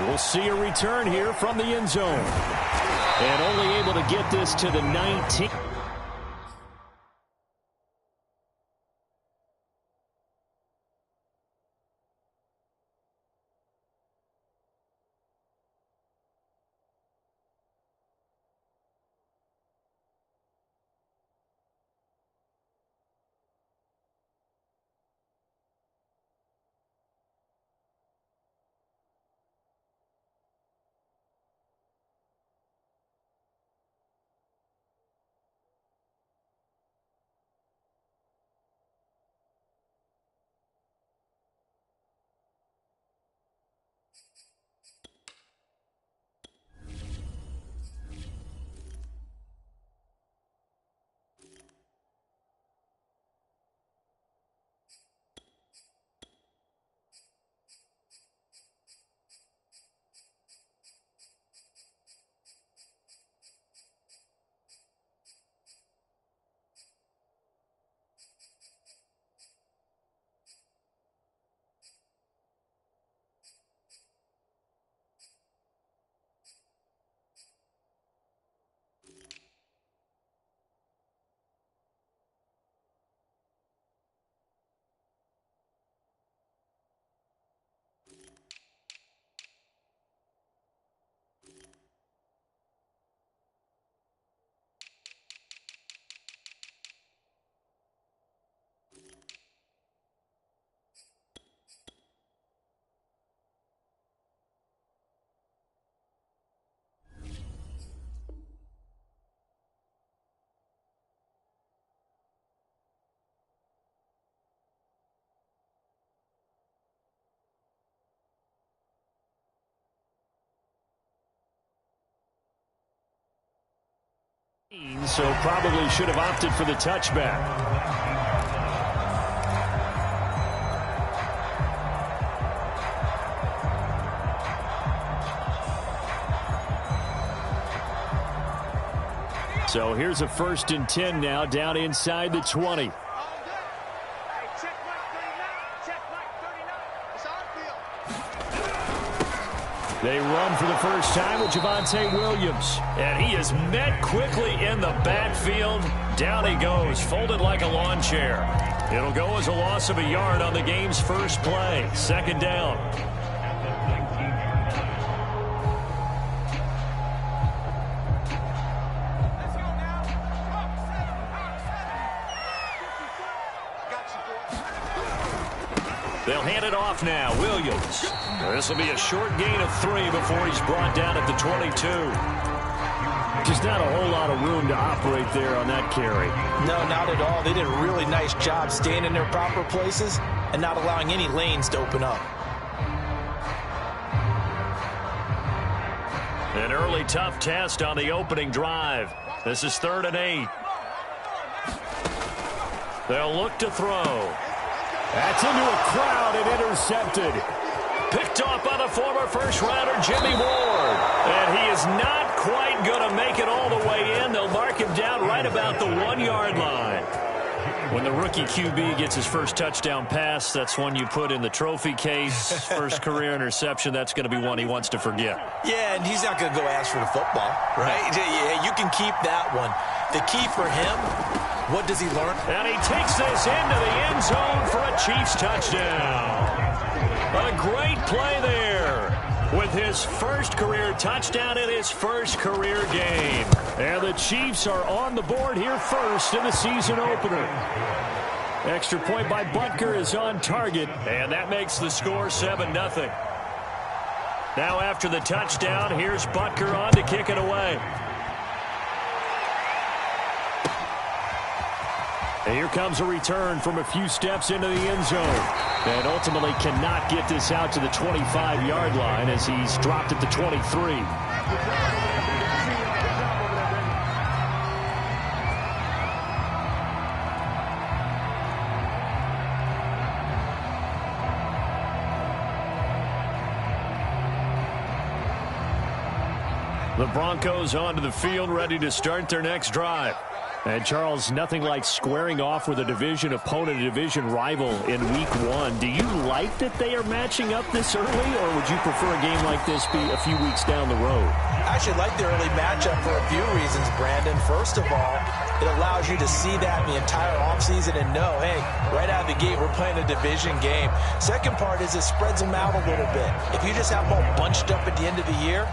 We'll see a return here from the end zone. And only able to get this to the 19. So probably should have opted for the touchback. So here's a 1st and 10 now, down inside the 20. They run for the first time with Javonte Williams. And he is met quickly in the backfield. Down he goes, folded like a lawn chair. It'll go as a loss of a yard on the game's first play. 2nd down. They'll hand it off now. Williams. This will be a short gain of 3 before he's brought down at the 22. Just not a whole lot of room to operate there on that carry. No, not at all. They did a really nice job staying in their proper places and not allowing any lanes to open up. An early tough test on the opening drive. This is 3rd and 8. They'll look to throw. That's into a crowd and intercepted. Picked off by the former first-rounder Jimmy Ward. And he is not quite going to make it all the way in. They'll mark him down right about the 1-yard line. When the rookie QB gets his first touchdown pass, that's one you put in the trophy case. First career interception, that's going to be one he wants to forget. Yeah, and he's not going to go ask for the football, right? Yeah, you can keep that one. The key for him, what does he learn? And he takes this into the end zone for a Chiefs touchdown. A great play there with his first career touchdown in his first career game. And the Chiefs are on the board here first in the season opener. Extra point by Butker is on target, and that makes the score 7-0. Now after the touchdown, here's Butker on to kick it away. And here comes a return from a few steps into the end zone. And ultimately cannot get this out to the 25-yard line as he's dropped at the 23. The Broncos onto the field, ready to start their next drive. And, Charles, nothing like squaring off with a division opponent, a division rival in Week 1. Do you like that they are matching up this early, or would you prefer a game like this be a few weeks down the road? I actually like the early matchup for a few reasons, Brandon. First of all, it allows you to see that the entire offseason and know, hey, right out of the gate, we're playing a division game. Second part is it spreads them out a little bit. If you just have them all bunched up at the end of the year,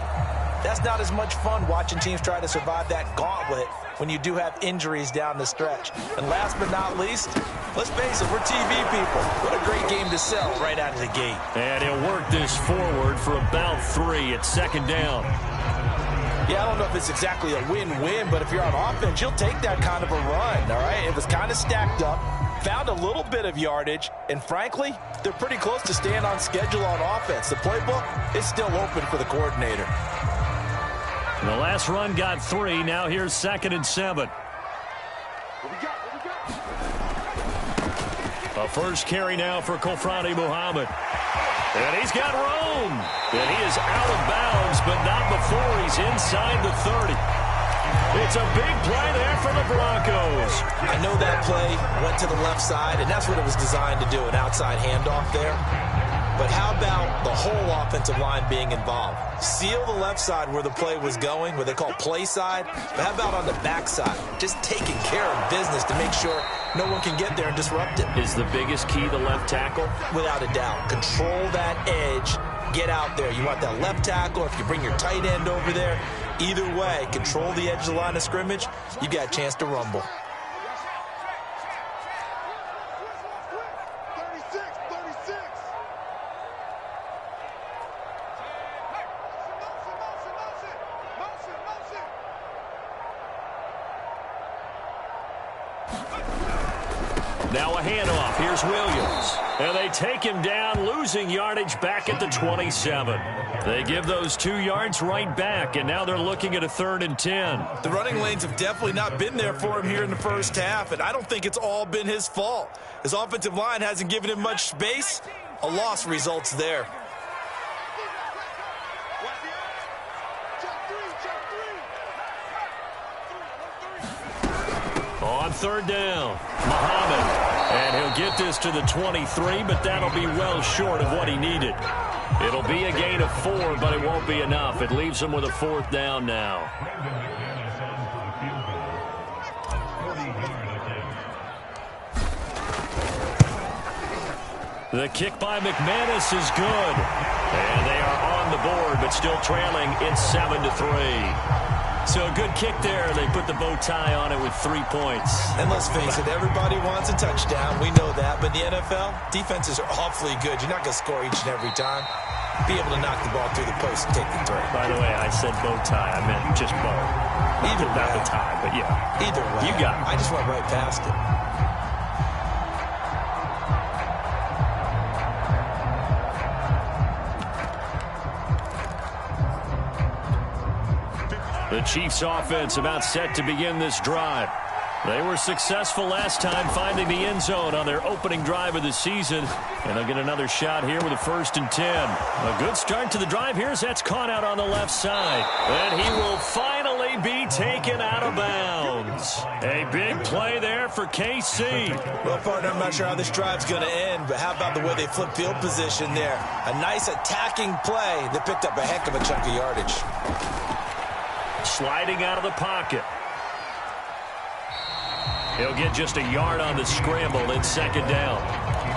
that's not as much fun watching teams try to survive that gauntlet when you do have injuries down the stretch. And last but not least, let's face it, we're TV people. What a great game to sell right out of the gate. And he'll work this forward for about 3 at second down. Yeah, I don't know if it's exactly a win-win, but if you're on offense, you'll take that kind of a run, all right? It was kind of stacked up, found a little bit of yardage, and frankly, they're pretty close to staying on schedule on offense. The playbook is still open for the coordinator. The last run got 3. Now here's 2nd and 7. A first carry now for Kofrani Muhammad. And he's got room. And he is out of bounds, but not before he's inside the 30. It's a big play there for the Broncos. I know that play went to the left side, and that's what it was designed to do, an outside handoff there. But how about the whole offensive line being involved? Seal the left side where the play was going, what they call play side. But how about on the back side? Just taking care of business to make sure no one can get there and disrupt it. Is the biggest key the left tackle? Without a doubt. Control that edge. Get out there. You want that left tackle. If you bring your tight end over there, either way, control the edge of the line of scrimmage. You got a chance to rumble. Now a handoff. Here's Williams. And they take him down, losing yardage back at the 27. They give those 2 yards right back, and now they're looking at a 3rd and 10. The running lanes have definitely not been there for him here in the first half, and I don't think it's all been his fault. His offensive line hasn't given him much space. A loss results there. On 3rd down, Muhammad. And he'll get this to the 23, but that'll be well short of what he needed. It'll be a gain of 4, but it won't be enough. It leaves him with a 4th down now. The kick by McManus is good. And they are on the board, but still trailing. It's 7-3. So a good kick there. They put the bow tie on it with 3 points. And let's face it, everybody wants a touchdown. We know that. But in the NFL, defenses are awfully good. You're not going to score each and every time. Be able to knock the ball through the post and take the throw. By the way, I said bow tie. I meant just bow. Either way. Not the tie, but yeah. Either way. You got it. I just went right past it. The Chiefs offense about set to begin this drive. They were successful last time finding the end zone on their opening drive of the season. And they'll get another shot here with a 1st and 10. A good start to the drive here as that's caught out on the left side. And he will finally be taken out of bounds. A big play there for KC. Well, partner, I'm not sure how this drive's going to end, but how about the way they flip field position there? A nice attacking play that picked up a heck of a chunk of yardage. Sliding out of the pocket. He'll get just a yard on the scramble in 2nd down.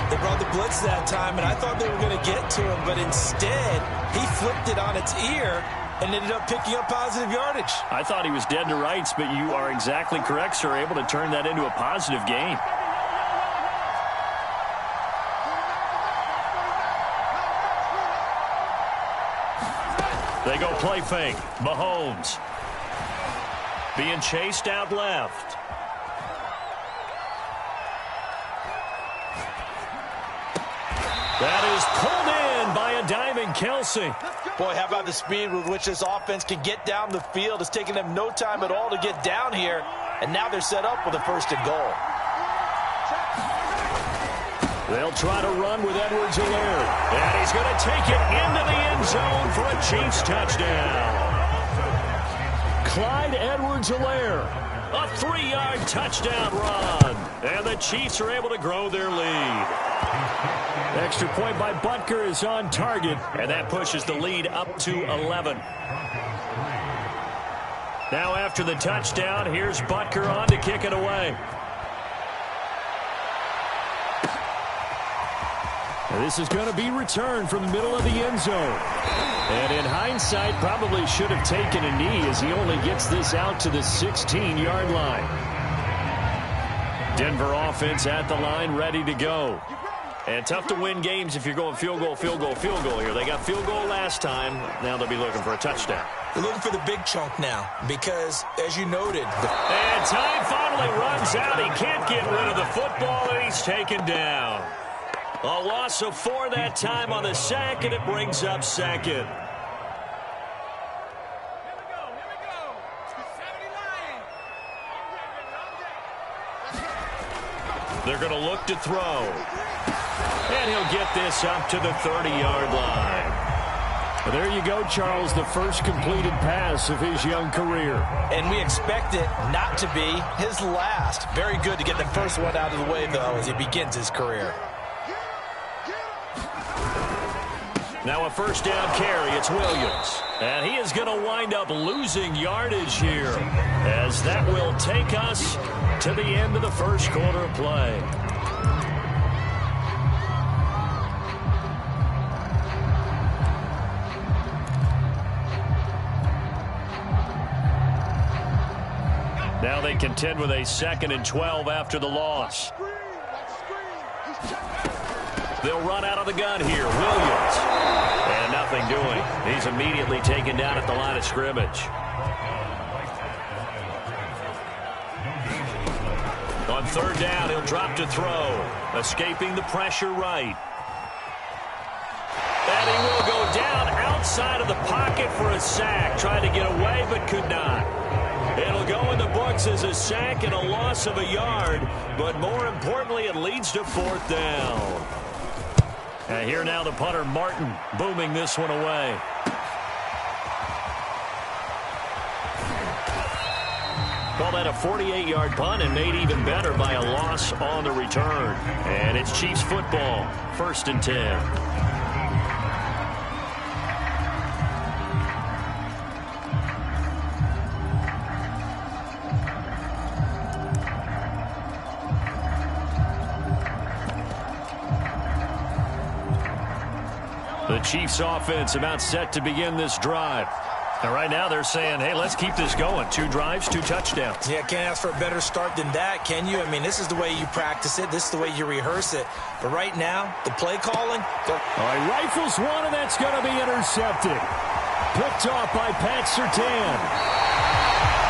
They brought the blitz that time, and I thought they were going to get to him, but instead, he flipped it on its ear and ended up picking up positive yardage. I thought he was dead to rights, but you are exactly correct, sir, able to turn that into a positive gain. They go play fake. Mahomes being chased out left. That is pulled in by a diving Kelsey. Boy, how about the speed with which this offense can get down the field? It's taken them no time at all to get down here, and now they're set up with a 1st and goal. They'll try to run with Edwards-Helaire. And he's going to take it into the end zone for a Chiefs touchdown. Clyde Edwards-Helaire. A 3-yard touchdown run. And the Chiefs are able to grow their lead. Extra point by Butker is on target, and that pushes the lead up to 11. Now after the touchdown, here's Butker on to kick it away. And this is going to be returned from the middle of the end zone. And in hindsight, probably should have taken a knee as he only gets this out to the 16-yard line. Denver offense at the line, ready to go. And tough to win games if you're going field goal, field goal, field goal here. They got field goal last time. Now they'll be looking for a touchdown. They're looking for the big chunk now because, as you noted... And time finally runs out. He can't get rid of the football, and he's taken down. A loss of 4 that time on the sack, and it brings up second. They're going to look to throw. And he'll get this up to the 30-yard line. Well, there you go, Charles, the first completed pass of his young career. And we expect it not to be his last. Very good to get the first one out of the way, though, as he begins his career. Now a first down carry, it's Williams. And he is going to wind up losing yardage here, as that will take us to the end of the first quarter of play. Now they contend with a 2nd and 12 after the loss. They'll run out of the gun here. Williams. And nothing doing. He's immediately taken down at the line of scrimmage. On 3rd down, he'll drop to throw. Escaping the pressure right. And he will go down outside of the pocket for a sack. Tried to get away, but could not. It'll go in the books as a sack and a loss of a yard. But more importantly, it leads to 4th down. And here now the punter, Martin, booming this one away. Call that a 48-yard punt and made even better by a loss on the return. And it's Chiefs football, 1st and 10. The Chiefs offense about set to begin this drive. And right now they're saying, hey, let's keep this going. 2 drives, 2 touchdowns. Yeah, can't ask for a better start than that, can you? I mean, this is the way you practice it. This is the way you rehearse it. But right now, the play calling. All right, rifles one, and that's going to be intercepted. Picked off by Pat Surtain.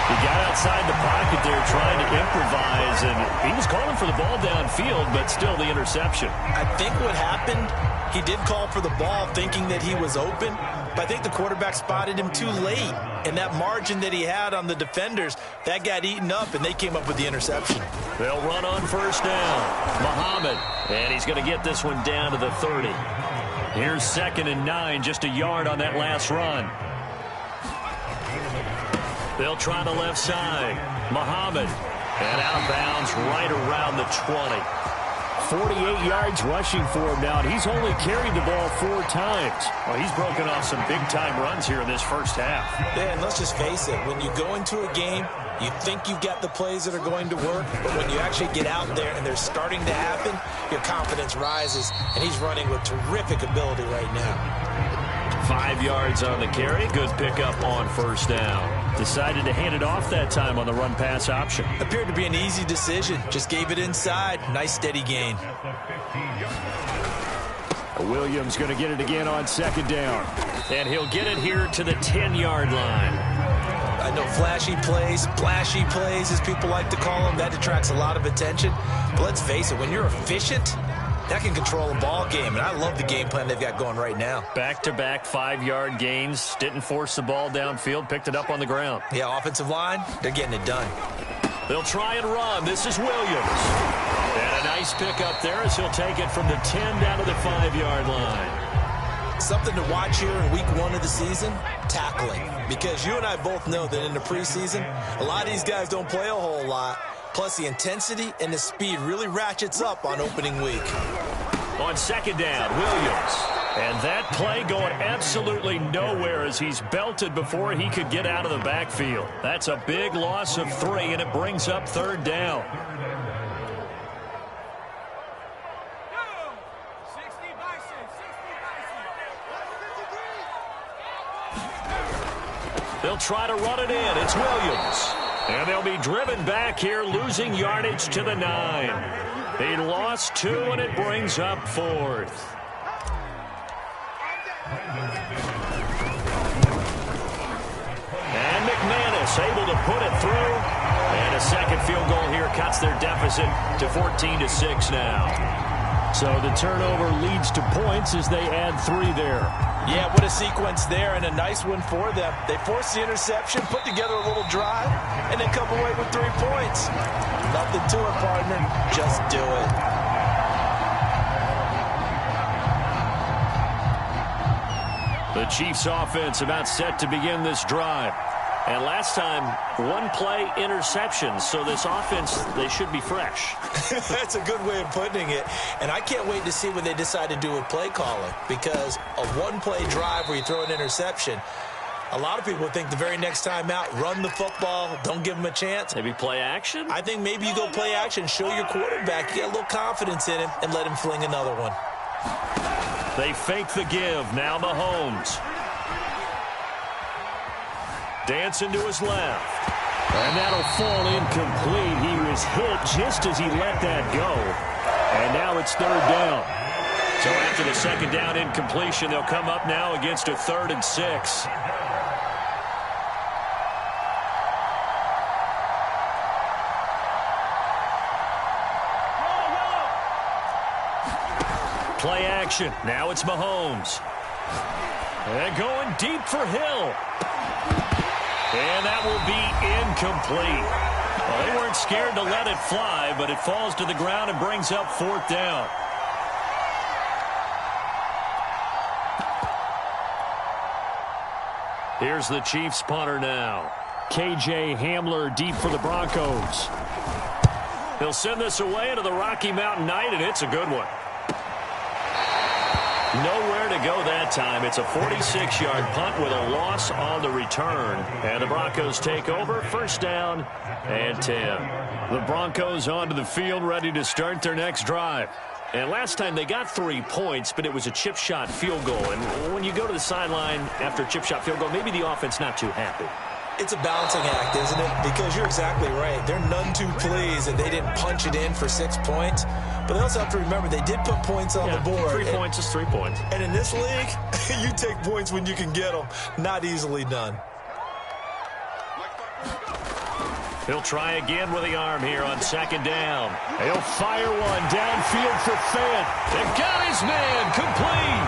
He got outside the pocket there trying to improvise, and he was calling for the ball downfield, but still the interception. I think what happened, he did call for the ball thinking that he was open, but I think the quarterback spotted him too late. And that margin that he had on the defenders, that got eaten up, and they came up with the interception. They'll run on 1st down. Muhammad, and he's going to get this one down to the 30. Here's 2nd and 9, just a yard on that last run. They'll try the left side. Muhammad, and out of bounds right around the 20. 48 yards rushing for him now, and he's only carried the ball 4 times. Well, he's broken off some big-time runs here in this first half. Yeah, and let's just face it. When you go into a game, you think you've got the plays that are going to work, but when you actually get out there and they're starting to happen, your confidence rises, and he's running with terrific ability right now. 5 yards on the carry. Good pickup on 1st down. Decided to hand it off that time on the run-pass option. Appeared to be an easy decision. Just gave it inside. Nice, steady gain. Williams going to get it again on 2nd down. And he'll get it here to the 10-yard line. I know flashy plays, splashy plays, as people like to call them, that attracts a lot of attention. But let's face it, when you're efficient, that can control a ball game, and I love the game plan they've got going right now. Back-to-back 5-yard gains. Didn't force the ball downfield. Picked it up on the ground. Yeah, offensive line, they're getting it done. They'll try and run. This is Williams. And a nice pick up there as he'll take it from the 10 down to the 5-yard line. Something to watch here in week 1 of the season, tackling. Because you and I both know that in the preseason, a lot of these guys don't play a whole lot. Plus, the intensity and the speed really ratchets up on opening week. On second down, Williams. And that play going absolutely nowhere as he's belted before he could get out of the backfield. That's a big loss of 3, and it brings up third down. They'll try to run it in. It's Williams. And they'll be driven back here, losing yardage to the 9. They lost 2, and it brings up 4th. And McManus able to put it through. And a second field goal here cuts their deficit to 14-6 now. So the turnover leads to points as they add 3 there. Yeah, what a sequence there, and a nice one for them. They forced the interception, put together a little drive, and then come away with 3 points. Nothing to it, partner. Just do it. The Chiefs offense about set to begin this drive. And last time, 1-play interception. So this offense, they should be fresh. That's a good way of putting it. And I can't wait to see what they decide to do with play calling. Because a 1-play drive where you throw an interception, a lot of people think the very next time out, run the football, don't give them a chance. Maybe play action? I think maybe you go play action, show your quarterback, you get a little confidence in him, and let him fling another one. They fake the give. Now Mahomes. Dancing to his left. And that'll fall incomplete. He was hit just as he let that go. And now it's third down. So after the second down incompletion, they'll come up now against a 3rd and 6. Play action. Now it's Mahomes. And going deep for Hill. And that will be incomplete. Well, they weren't scared to let it fly, but it falls to the ground and brings up 4th down. Here's the Chiefs punter now. KJ Hamler deep for the Broncos. He'll send this away into the Rocky Mountain Night, and it's a good one. Nowhere to go that time. It's a 46-yard punt with a loss on the return. And the Broncos take over. First down and 10. The Broncos onto the field ready to start their next drive. And last time they got 3 points, but it was a chip shot field goal. And when you go to the sideline after a chip shot field goal, maybe the offense not too happy. It's a balancing act, isn't it? Because you're exactly right. They're none too pleased that they didn't punch it in for 6 points. But they also have to remember they did put points on the board. 3 points is 3 points. And in this league, you take points when you can get them. Not easily done. He'll try again with the arm here on second down. He'll fire one downfield for Fant. They got his man complete.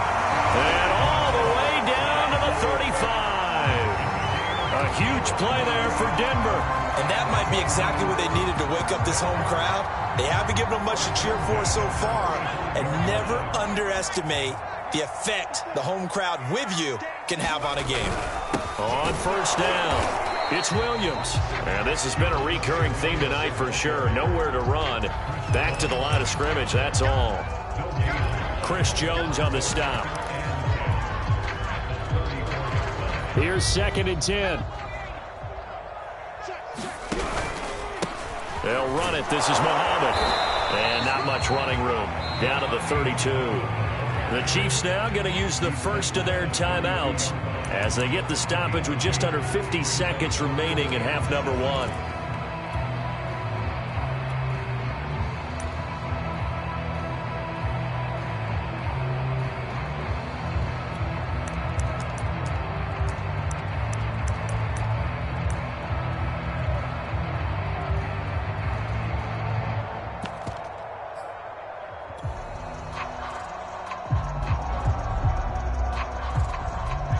And all the way down to the 35. A huge play there for Denver. And that might be exactly what they needed to wake up this home crowd. They haven't given them much to cheer for so far. And never underestimate the effect the home crowd with you can have on a game. On first down, it's Williams. And this has been a recurring theme tonight for sure. Nowhere to run. Back to the line of scrimmage, that's all. Chris Jones on the stop. Here's 2nd and 10. They'll run it. This is Muhammad. And not much running room. Down to the 32. The Chiefs now going to use the first of their timeouts as they get the stoppage with just under 50 seconds remaining in half number 1.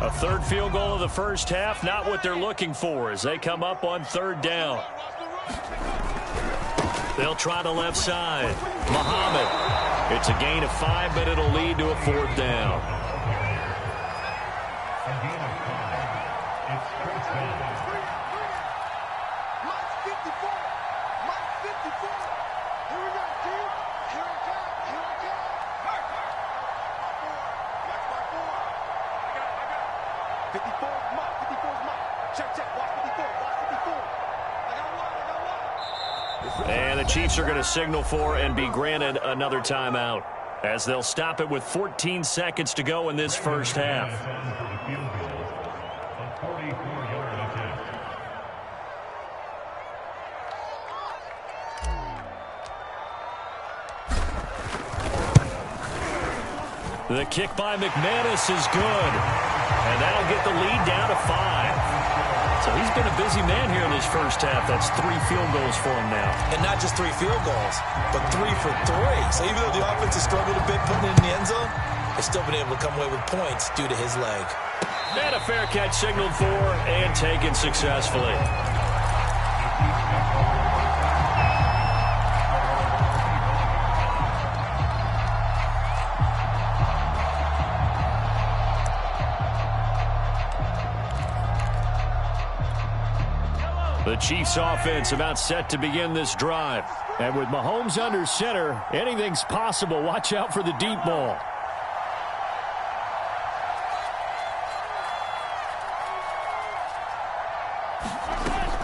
A third field goal of the first half, not what they're looking for as they come up on third down. They'll try the left side. Muhammad. It's a gain of 5, but it'll lead to a 4th down. And the Chiefs are going to signal for and be granted another timeout, as they'll stop it with 14 seconds to go in this first half. The kick by McManus is good, and that'll get the lead down to 5. So he's been a busy man here in this first half. That's 3 field goals for him now. And not just 3 field goals, but 3 for 3. So even though the offense has struggled a bit putting it in the end zone, they've still been able to come away with points due to his leg. And a fair catch signaled for and taken successfully. The Chiefs offense about set to begin this drive. And with Mahomes under center, anything's possible. Watch out for the deep ball.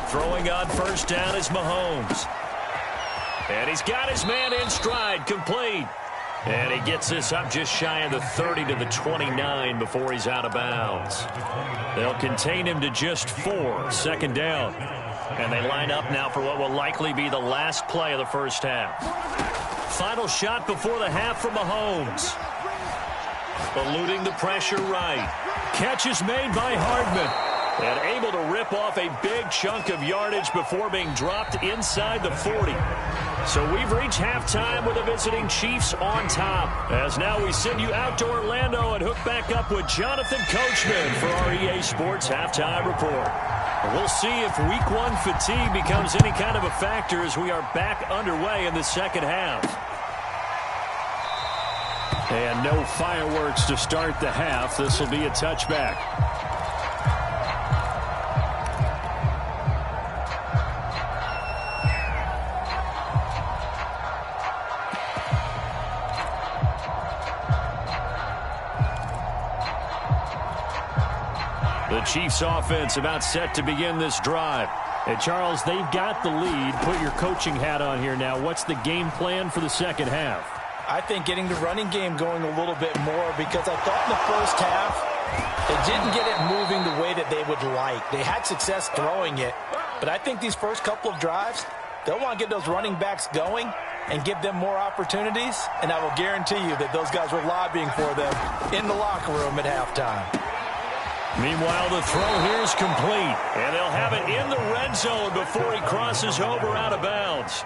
Throwing on first down is Mahomes. And he's got his man in stride, complete. And he gets this up just shy of the 30 to the 29 before he's out of bounds. They'll contain him to just 4, second down. And they line up now for what will likely be the last play of the first half. Final shot before the half from Mahomes. Eluding the pressure right. Catch is made by Hardman. And able to rip off a big chunk of yardage before being dropped inside the 40. So we've reached halftime with the visiting Chiefs on top. As now we send you out to Orlando and hook back up with Jonathan Coachman for our EA Sports Halftime Report. We'll see if Week 1 fatigue becomes any kind of a factor as we are back underway in the second half. And no fireworks to start the half. This will be a touchback. The Chiefs offense about set to begin this drive. And Charles, they've got the lead. Put your coaching hat on here now. What's the game plan for the second half? I think getting the running game going a little bit more, because I thought in the first half they didn't get it moving the way that they would like. They had success throwing it, but I think these first couple of drives, they'll want to get those running backs going and give them more opportunities, and I will guarantee you that those guys were lobbying for them in the locker room at halftime. Meanwhile, the throw here is complete, and they'll have it in the red zone before he crosses over out of bounds.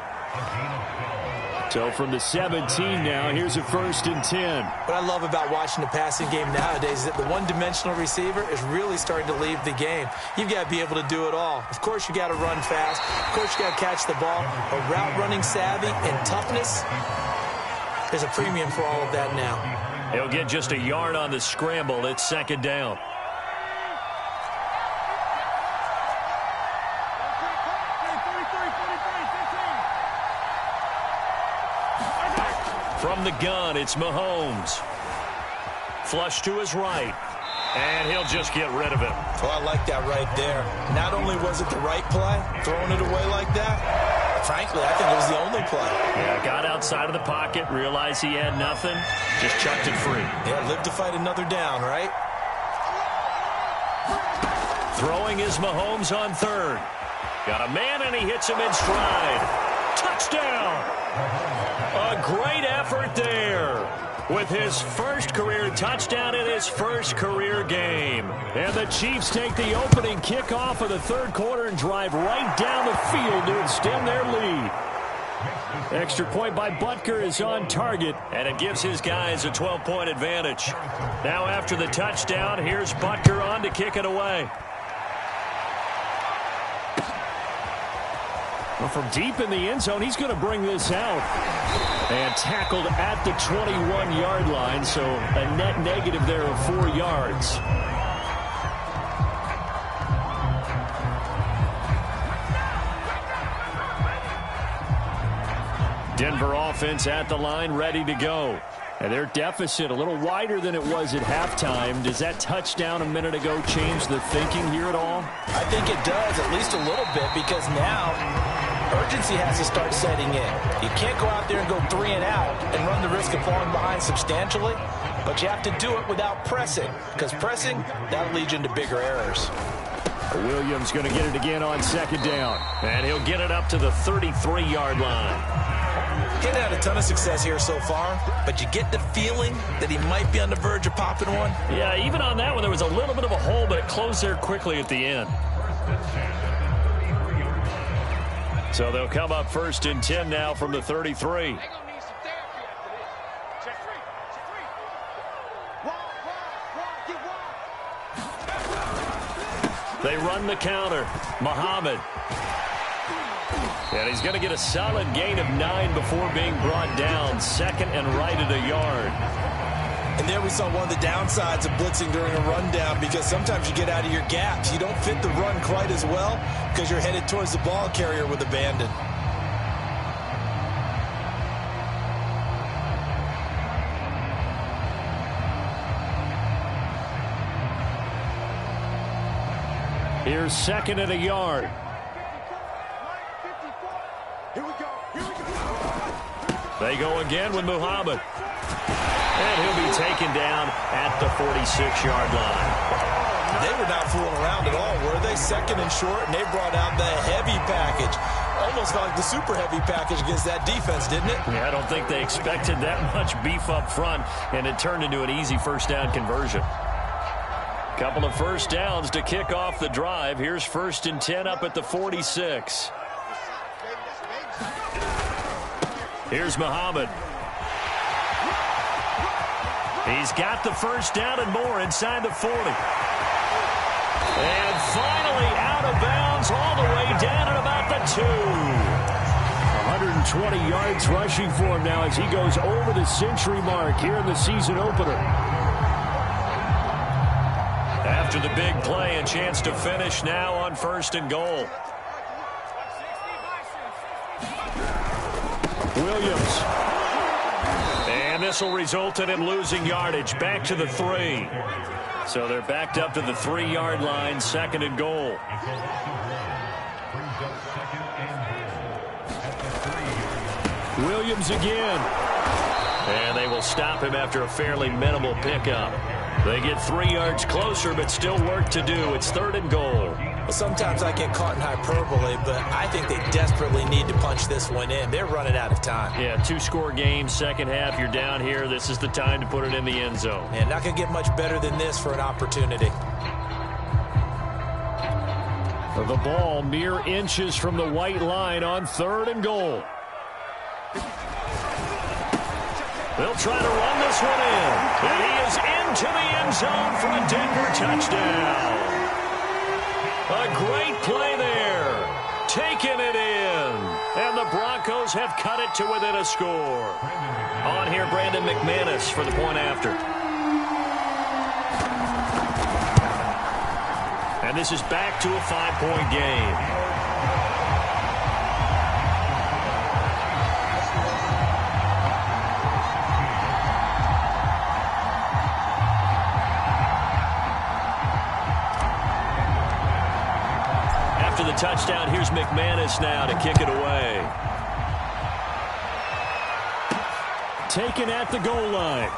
So from the 17 now, here's a 1st and 10. What I love about watching the passing game nowadays is that the one-dimensional receiver is really starting to leave the game. You've got to be able to do it all. Of course, you got to run fast. Of course, you got to catch the ball. But route running savvy and toughness, there's a premium for all of that now. He'll get just a yard on the scramble. It's second down. From the gun, it's Mahomes. Flush to his right. And he'll just get rid of it. Oh, I like that right there. Not only was it the right play, throwing it away like that, frankly, I think it was the only play. Yeah, got outside of the pocket, realized he had nothing, just chucked it free. Yeah, live to fight another down, right? Throwing is Mahomes on third. Got a man, and he hits him in stride. Touchdown! A great effort there with his first career touchdown in his first career game. And the Chiefs take the opening kickoff of the third quarter and drive right down the field to extend their lead. Extra point by Butker is on target, and it gives his guys a 12-point advantage. Now after the touchdown, here's Butker on to kick it away. Well, from deep in the end zone, he's going to bring this out. And tackled at the 21-yard line, so a net negative there of 4 yards. Denver offense at the line, ready to go. And their deficit a little wider than it was at halftime. Does that touchdown a minute ago change the thinking here at all? I think it does, at least a little bit, because now urgency has to start setting in. You can't go out there and go 3 and out and run the risk of falling behind substantially, but you have to do it without pressing, because pressing, that'll lead you into bigger errors. Williams going to get it again on second down, and he'll get it up to the 33-yard line. He hasn't had a ton of success here so far, but you get the feeling that he might be on the verge of popping one. Yeah, even on that one, there was a little bit of a hole, but it closed there quickly at the end. So they'll come up 1st and 10 now from the 33. They run the counter. Muhammad. And he's going to get a solid gain of 9 before being brought down. 2nd and right at a yard. And there we saw one of the downsides of blitzing during a rundown, because sometimes you get out of your gaps. You don't fit the run quite as well because you're headed towards the ball carrier with abandon. Here's 2nd and a yard. They go again with Muhammad. And he'll be taken down at the 46-yard line. They were not fooling around at all, were they? 2nd and short, and they brought out the heavy package. Almost like the super heavy package against that defense, didn't it? Yeah, I don't think they expected that much beef up front, and it turned into an easy first down conversion. Couple of first downs to kick off the drive. Here's 1st and 10 up at the 46. Here's Muhammad. He's got the first down and more inside the 40. And finally out of bounds all the way down at about the 2. 120 yards rushing for him now as he goes over the century mark here in the season opener. After the big play, a chance to finish now on 1st and goal. Williams. And this will result in him losing yardage back to the 3. So they're backed up to the 3-yard line, 2nd and goal. Williams again. And they will stop him after a fairly minimal pickup. They get 3 yards closer, but still work to do. It's 3rd and goal. Well, sometimes I get caught in hyperbole, but I think they desperately need to punch this one in. They're running out of time. Yeah, 2-score game, second half. You're down here. This is the time to put it in the end zone. And not going to get much better than this for an opportunity. The ball mere inches from the white line on 3rd and goal. They'll try to run this one in. And he is into the end zone for a Denver touchdown. A great play there. Taking it in. And the Broncos have cut it to within a score. On here, Brandon McManus for the point after. And this is back to a 5-point game. After the touchdown, here's McManus now to kick it away. Taken at the goal line.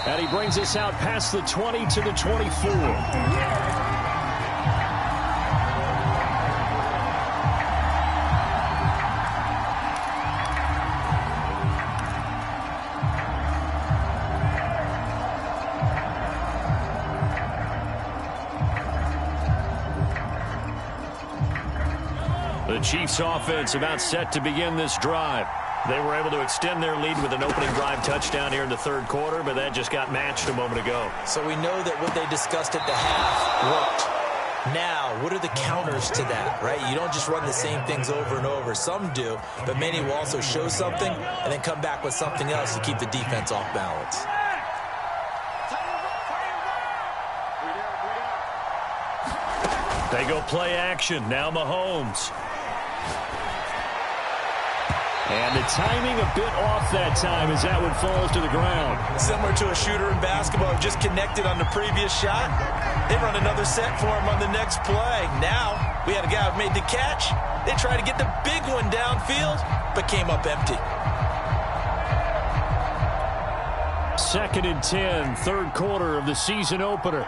And he brings us out past the 20 to the 24. The Chiefs offense about set to begin this drive. They were able to extend their lead with an opening drive touchdown here in the 3rd quarter, but that just got matched a moment ago. So we know that what they discussed at the half worked. Now, what are the counters to that, right? You don't just run the same things over and over. Some do, but many will also show something and then come back with something else to keep the defense off balance. They go play action. Now Mahomes. And the timing a bit off that time as that one falls to the ground. Similar to a shooter in basketball who just connected on the previous shot. They run another set for him on the next play. Now, we had a guy who made the catch. They tried to get the big one downfield, but came up empty. 2nd and 10, third quarter of the season opener.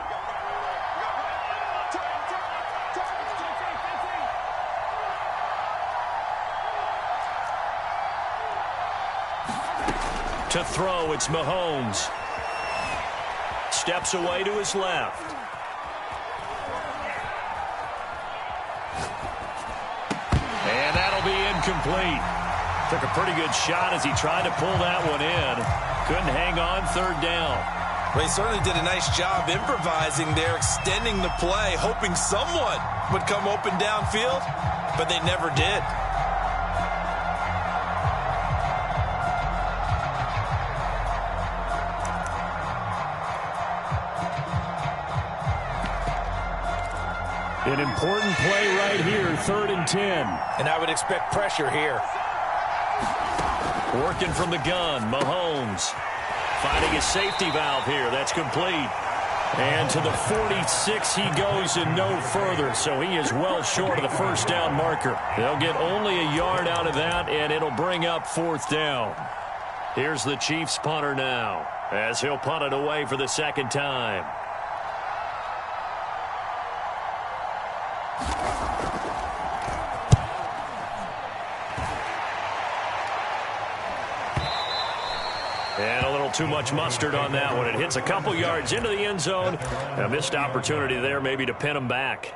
To throw, it's Mahomes. Steps away to his left. And that'll be incomplete. Took a pretty good shot as he tried to pull that one in. Couldn't hang on, third down. Well, he certainly did a nice job improvising there, extending the play, hoping someone would come open downfield, but they never did. An important play right here, 3rd and 10. And I would expect pressure here. Working from the gun, Mahomes. Finding a safety valve here, that's complete. And to the 46 he goes and no further, so he is well short of the first down marker. They'll get only a yard out of that, and it'll bring up 4th down. Here's the Chiefs punter now, as he'll punt it away for the 2nd time. And a little too much mustard on that one. It hits a couple yards into the end zone. A missed opportunity there maybe to pin him back.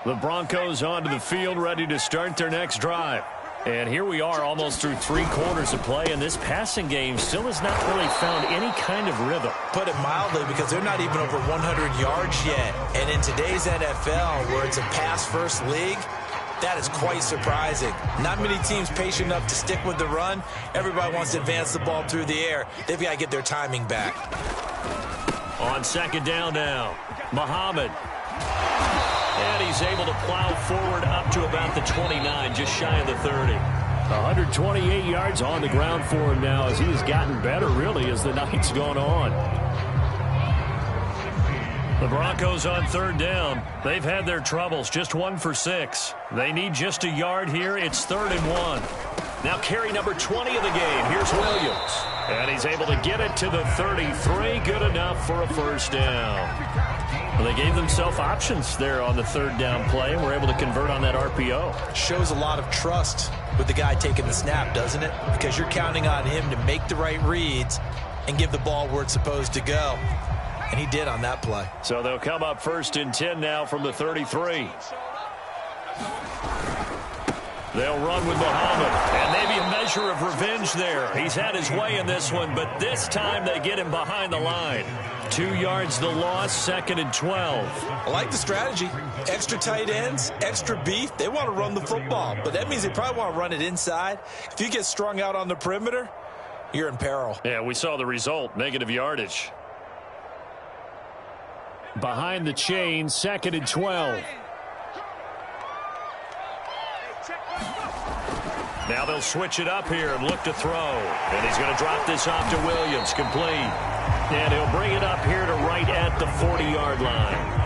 The Broncos onto the field, ready to start their next drive. And here we are almost through 3 quarters of play, and this passing game still has not really found any kind of rhythm. Put it mildly, because they're not even over 100 yards yet. And in today's NFL, where it's a pass-first league, that is quite surprising. Not many teams patient enough to stick with the run. Everybody wants to advance the ball through the air. They've got to get their timing back. On 2nd down now, Muhammad. And he's able to plow forward up to about the 29, just shy of the 30. 128 yards on the ground for him now as he has gotten better, really, as the night's gone on. The Broncos on 3rd down. They've had their troubles, just 1 for 6. They need just a yard here. It's 3rd and 1. Now carry number 20 of the game. Here's Williams. And he's able to get it to the 33. Good enough for a first down. Well, they gave themselves options there on the 3rd down play and were able to convert on that RPO. Shows a lot of trust with the guy taking the snap, doesn't it? Because you're counting on him to make the right reads and give the ball where it's supposed to go. And he did on that play. So they'll come up 1st and 10 now from the 33. They'll run with Muhammad, and maybe a measure of revenge there. He's had his way in this one, but this time they get him behind the line. 2 yards the loss, 2nd and 12. I like the strategy. Extra tight ends, extra beef. They want to run the football, but that means they probably want to run it inside. If you get strung out on the perimeter, you're in peril. Yeah, we saw the result, negative yardage. Behind the chain, 2nd and 12. Now they'll switch it up here and look to throw. And he's going to drop this off to Williams, complete. And he'll bring it up here to right at the 40-yard line.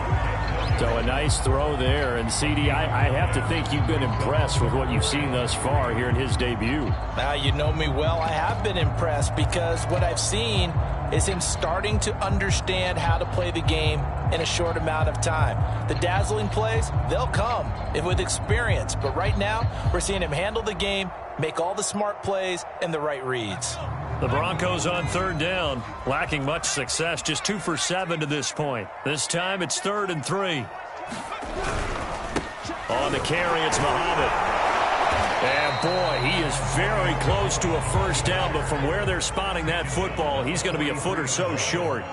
So a nice throw there. And, CD, I have to think you've been impressed with what you've seen thus far here in his debut. Now, you know me well. I have been impressed because what I've seen is him starting to understand how to play the game in a short amount of time. The dazzling plays, they'll come with experience. But right now, we're seeing him handle the game, make all the smart plays, and the right reads. The Broncos on 3rd down, lacking much success, just 2 for 7 to this point. This time it's 3rd and 3. On the carry, it's Muhammad. And, boy, he is very close to a first down, but from where they're spotting that football, he's going to be a foot or so short.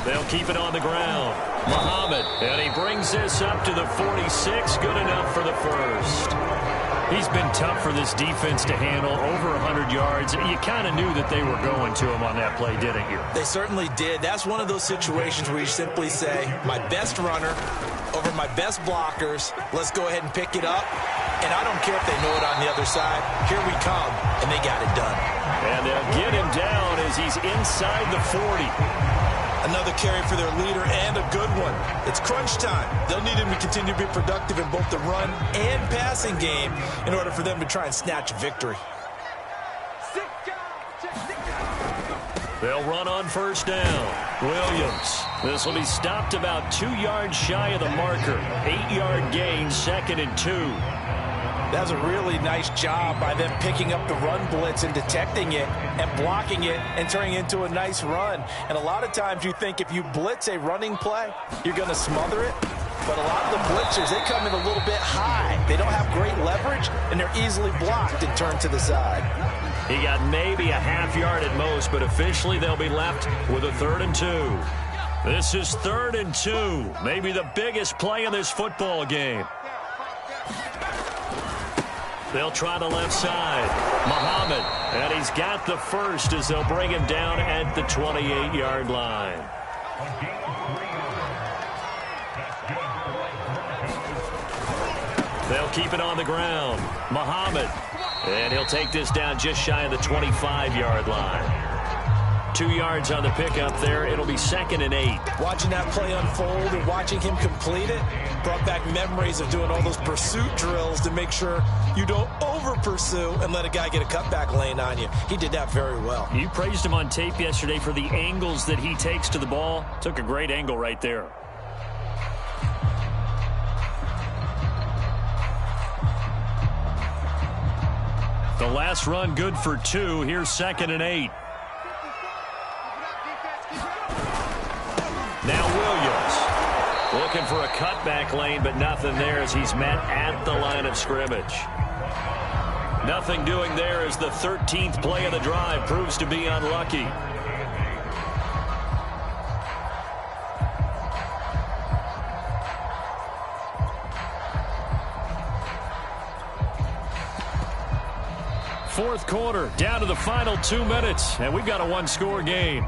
They'll keep it on the ground. Muhammad, and he brings this up to the 46. Good enough for the first. He's been tough for this defense to handle, over 100 yards. You kind of knew that they were going to him on that play, didn't you? They certainly did. That's one of those situations where you simply say, my best runner over my best blockers. Let's go ahead and pick it up. And I don't care if they know it on the other side. Here we come, and they got it done. And they'll get him down as he's inside the 40. Another carry for their leader and a good one. It's crunch time. They'll need him to continue to be productive in both the run and passing game in order for them to try and snatch a victory. They'll run on first down. Williams. This will be stopped about 2 yards shy of the marker. 8-yard gain, 2nd and 2. That was a really nice job by them picking up the run blitz and detecting it and blocking it and turning it into a nice run. And a lot of times you think if you blitz a running play, you're going to smother it. But a lot of the blitzers, they come in a little bit high. They don't have great leverage, and they're easily blocked and turned to the side. He got maybe a half yard at most, but officially they'll be left with a 3rd and 2. This is 3rd and 2, maybe the biggest play in this football game. They'll try the left side. Muhammad, and he's got the first as they'll bring him down at the 28-yard line. They'll keep it on the ground. Muhammad, and he'll take this down just shy of the 25-yard line. 2 yards on the pickup there. It'll be 2nd and 8. Watching that play unfold and watching him complete it brought back memories of doing all those pursuit drills to make sure you don't over-pursue and let a guy get a cutback lane on you. He did that very well. You praised him on tape yesterday for the angles that he takes to the ball. Took a great angle right there. The last run good for 2. Here's 2nd and 8. Now Williams looking for a cutback lane, but nothing there as he's met at the line of scrimmage. Nothing doing there as the 13th play of the drive proves to be unlucky. Fourth quarter, down to the final 2 minutes, and we've got a one-score game.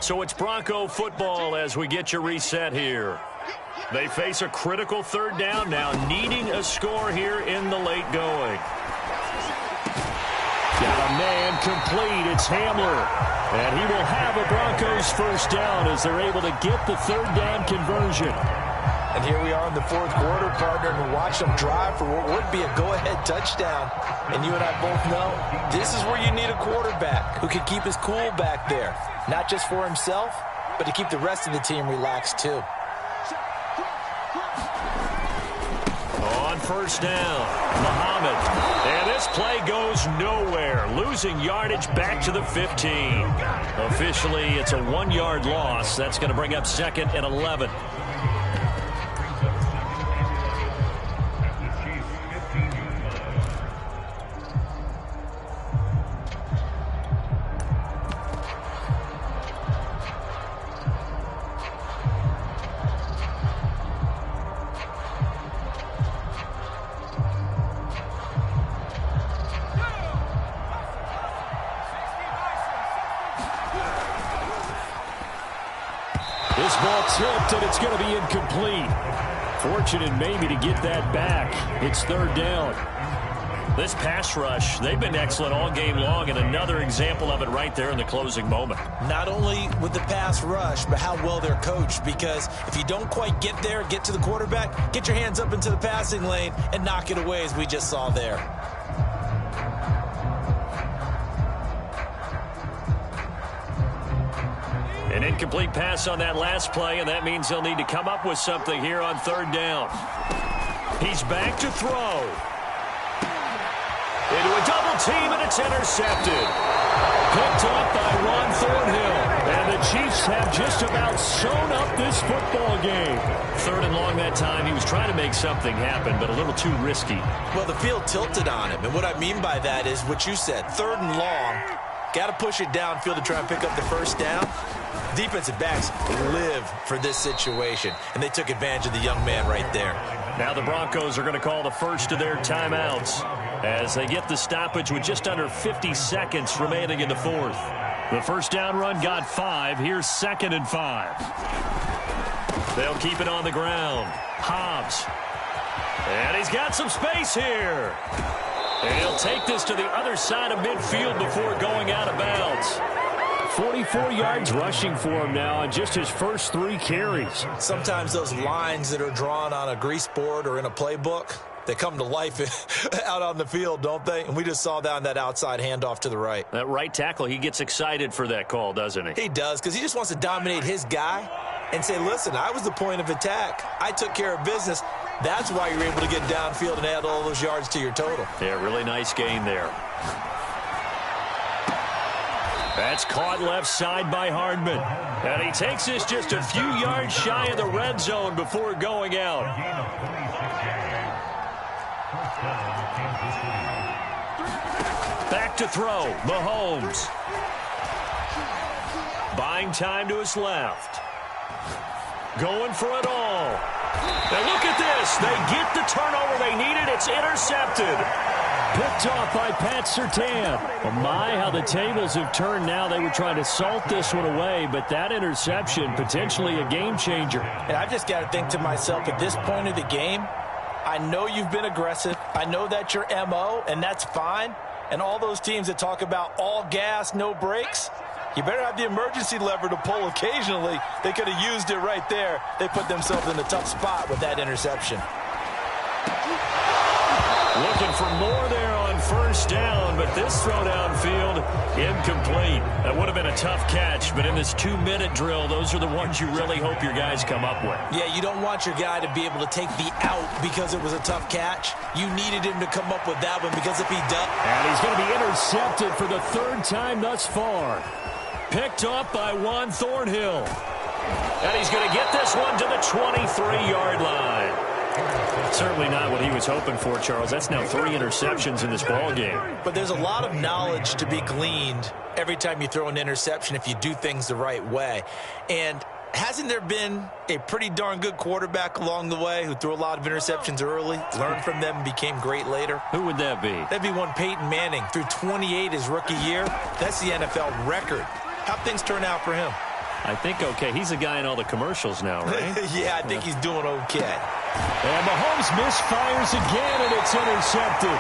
So it's Bronco football as we get you reset here. They face a critical 3rd down now, needing a score here in the late going. Got a man complete. It's Hamler. And he will have a Broncos first down as they're able to get the 3rd down conversion. And here we are in the 4th quarter, partner, and watch them drive for what would be a go-ahead touchdown. And you and I both know this is where you need a quarterback who can keep his cool back there. Not just for himself, but to keep the rest of the team relaxed too. On first down, Muhammad. And this play goes nowhere. Losing yardage back to the 15. Officially, it's a 1-yard loss. That's going to bring up 2nd and 11. This ball tipped, and it's going to be incomplete. Fortunate maybe to get that back. It's 3rd down. This pass rush, they've been excellent all game long, and another example of it right there in the closing moment. Not only with the pass rush, but how well they're coached, because if you don't quite get there, get to the quarterback, get your hands up into the passing lane and knock it away as we just saw there. An incomplete pass on that last play, and that means they'll need to come up with something here on 3rd down. He's back to throw. Into a double team, and it's intercepted. Picked up by Ron Thornhill. And the Chiefs have just about sewn up this football game. 3rd and long that time. He was trying to make something happen, but a little too risky. Well, the field tilted on him, and what I mean by that is what you said. 3rd and long, got to push it downfield to try and pick up the first down. Defensive backs live for this situation, and they took advantage of the young man right there. Now the Broncos are going to call the first of their timeouts as they get the stoppage with just under 50 seconds remaining in the 4th. The first down run got 5. Here's 2nd and 5. They'll keep it on the ground. Hobbs. And he's got some space here. And he'll take this to the other side of midfield before going out of bounds. 44 yards rushing for him now on just his first 3 carries. Sometimes those lines that are drawn on a grease board or in a playbook, they come to life out on the field, don't they? And we just saw that on that outside handoff to the right. That right tackle, he gets excited for that call, doesn't he? He does, because he just wants to dominate his guy and say, listen, I was the point of attack. I took care of business. That's why you're able to get downfield and add all those yards to your total. Yeah, really nice gain there. That's caught left side by Hardman. And he takes this just a few yards shy of the red zone before going out. Back to throw. Mahomes. Buying time to his left. Going for it all. And look at this. They get the turnover they needed. It's intercepted. Picked off by Pat Surtain. Well, my, how the tables have turned now. They were trying to salt this one away, but that interception, potentially a game changer. And I've just got to think to myself, at this point of the game, I know you've been aggressive. I know that's your MO, and that's fine. And all those teams that talk about all gas, no brakes, you better have the emergency lever to pull occasionally. They could have used it right there. They put themselves in a tough spot with that interception. Looking for more there on first down, but this throw downfield incomplete. That would have been a tough catch, but in this 2-minute drill, those are the ones you really hope your guys come up with. Yeah, you don't want your guy to be able to take the out because it was a tough catch. You needed him to come up with that one, because if he does... And he's going to be intercepted for the 3rd time thus far. Picked up by Juan Thornhill. And he's going to get this one to the 23-yard line. Certainly not what he was hoping for, Charles. That's now 3 interceptions in this ball game. But there's a lot of knowledge to be gleaned every time you throw an interception if you do things the right way. And hasn't there been a pretty darn good quarterback along the way who threw a lot of interceptions early, learned from them, and became great later? Who would that be? That'd be one Peyton Manning. Threw 28 his rookie year. That's the NFL record. How'd things turn out for him? I think okay. He's a guy in all the commercials now, right? Yeah, I think he's doing okay. And Mahomes misfires again, and it's intercepted.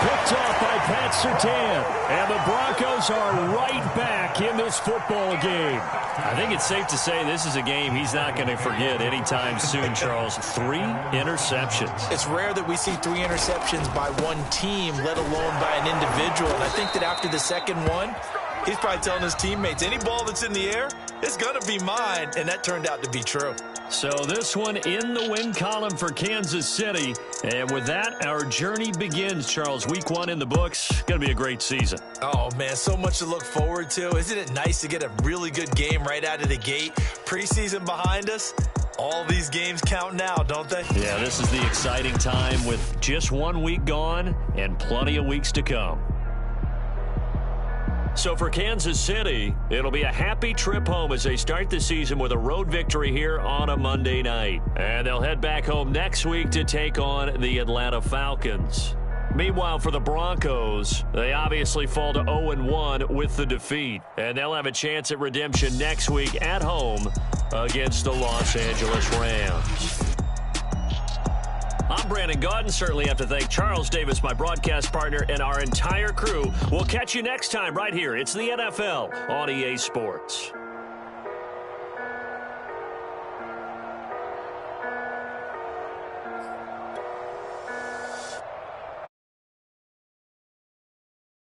Picked off by Pat Surtain. And the Broncos are right back in this football game. I think it's safe to say this is a game he's not going to forget anytime soon, Charles. 3 interceptions. It's rare that we see 3 interceptions by one team, let alone by an individual. And I think that after the second one, he's probably telling his teammates, any ball that's in the air, it's going to be mine. And that turned out to be true. So this one in the win column for Kansas City. And with that, our journey begins, Charles. Week 1 in the books. Going to be a great season. Oh, man, so much to look forward to. Isn't it nice to get a really good game right out of the gate? Preseason behind us. All these games count now, don't they? Yeah, this is the exciting time with just 1 week gone and plenty of weeks to come. So for Kansas City, it'll be a happy trip home as they start the season with a road victory here on a Monday night. And they'll head back home next week to take on the Atlanta Falcons. Meanwhile, for the Broncos, they obviously fall to 0-1 with the defeat. And they'll have a chance at redemption next week at home against the Los Angeles Rams. I'm Brandon Gaudin. Certainly have to thank Charles Davis, my broadcast partner, and our entire crew. We'll catch you next time right here. It's the NFL on EA Sports.